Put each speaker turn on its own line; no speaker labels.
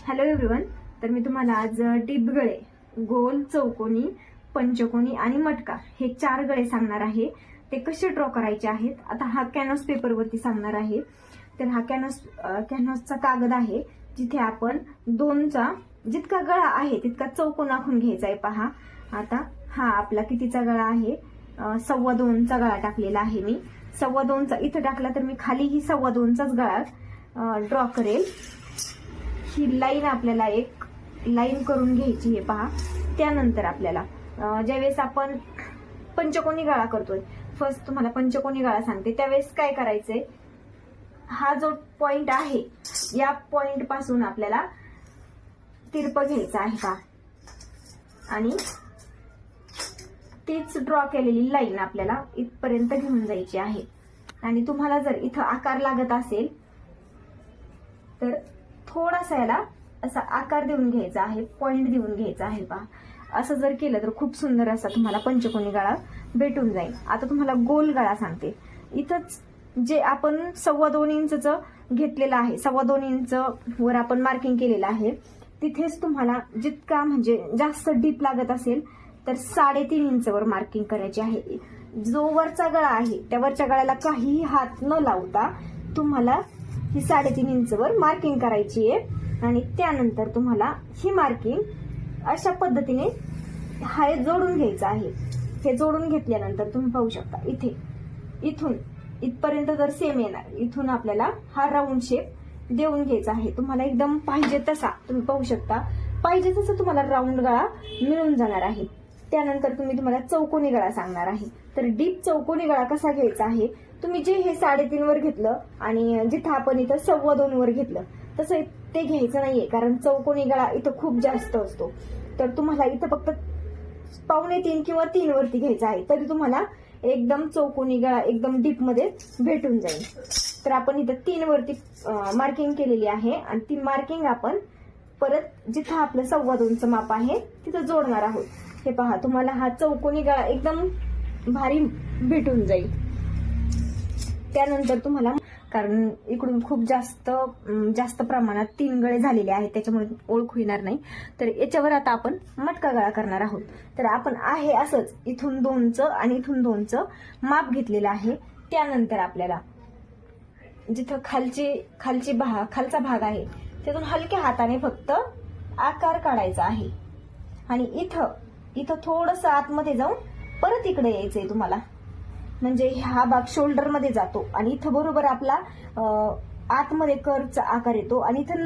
Hello everyone. तर मी तुम्हाला आज टिप गळे, गोल, चौकोनी, पंचकोनी आणि मटका हे 4 गळे सांगणार आहे. ते कसे ड्रॉ करायचे आहेत. आता हा कॅनव्हास पेपरवरती सांगणार आहे. तर हा कॅनव्हासचा कागद आहे, जिथे आपण 2चा जितका गळा आहे तितका चौकोन आखून घ्यायचा आहे. पहा आता हा आपला कितीचा गळा आहे, 2.25चा गळा टाकलेला आहे. मी 2.25चा इथं टाकला, तर मी खालीही 2.25चाच गळा ड्रॉ करेल. ही लाईन आपल्याला एक लाईन करून घ्यायची आहे. पहा त्यानंतर आपल्याला ज्यावेळेस आपण पंचकोनी गळा करतोय, फर्स्ट तुम्हाला पंचकोनी गळा सांगते, त्यावेळेस काय करायचंय, हा जो पॉइंट आहे या पॉइंट पासून आपल्याला तिरप घ्यायचा आहे का, आणि तीच ड्रॉ केलेली लाईन आपल्याला इथपर्यंत घेऊन जायची आहे. आणि तुम्हाला जर इथं आकार लागत असेल तर थोडासा याला असा आकार देऊन घ्यायचा आहे, पॉइंट देऊन घ्यायचा आहे. पहा असं जर केलं तर खूप सुंदर असा तुम्हाला पंचकोनी गळा भेटून जाईल. आता तुम्हाला गोल गळा सांगते. इथंच जे आपण 2.25 इंचचं घेतलेलं आहे, 2.25 इंच वर आपण मार्किंग केलेलं आहे, तिथेच तुम्हाला जितका म्हणजे जास्त डीप लागत असेल तर 3.5 इंच वर मार्किंग करायची आहे. जो वरचा गळा आहे त्या वरच्या गळ्याला काहीही हात न लावता तुम्हाला ही 3.5 इंच वर मार्किंग करायची आहे. आणि त्यानंतर तुम्हाला ही मार्किंग अशा पद्धतीने हा जोडून घ्यायचं आहे. हे जोडून घेतल्यानंतर तुम्ही पाहू शकता इथून इथपर्यंत जर सेम येणार, इथून आपल्याला हा राऊंड शेप देऊन घ्यायचा आहे. तुम्हाला एकदम पाहिजे तसा तुम्ही पाहू शकता, पाहिजे तसं तुम्हाला राऊंड गळा मिळून जाणार आहे. त्यानंतर तुम्हाला चौकोनी गळा सांगणार आहे. तर डीप चौकोनी गळा कसा घ्यायचा आहे, तुम्ही जे हे 3.5 वर घेतलं आणि जिथं आपण इथं 2.25 वर घेतलं तसं ते घ्यायचं नाहीये, कारण चौकोनी गळा इथं खूप जास्त असतो. तर तुम्हाला इथं फक्त 2.25 किंवा 3 वरती घ्यायचा आहे, तरी तुम्हाला एकदम चौकोनी गळा एकदम डीप मध्ये भेटून जाईल. तर आपण इथं 3 वरती मार्किंग केलेली आहे आणि ती मार्किंग आपण परत जिथं आपलं 2.25चं माप आहे तिथं जोडणार आहोत. हे पहा तुम्हाला हा चौकोनी गळा एकदम भारी भेटून जाईल. त्यानंतर तुम्हाला, कारण इकडून खूप जास्त प्रमाणात 3 गळे झालेले आहेत, त्याच्यामुळे ओळखू येणार नाही, तर याच्यावर आता आपण मटका गळा करणार आहोत. तर आपण आहे असंच इथून 2चं आणि इथून 2चं माप घेतलेलं आहे. त्यानंतर आपल्याला जिथं खालचा भाग आहे तिथून हलक्या हाताने फक्त आकार काढायचा आहे. आणि इथं थोडंसं आतमध्ये जाऊन परत इकडे यायचंय तुम्हाला, म्हणजे हा भाग शोल्डर मध्ये जातो आणि इथं बरोबर आपला आतमध्ये कर्वचा आकार येतो आणि इथं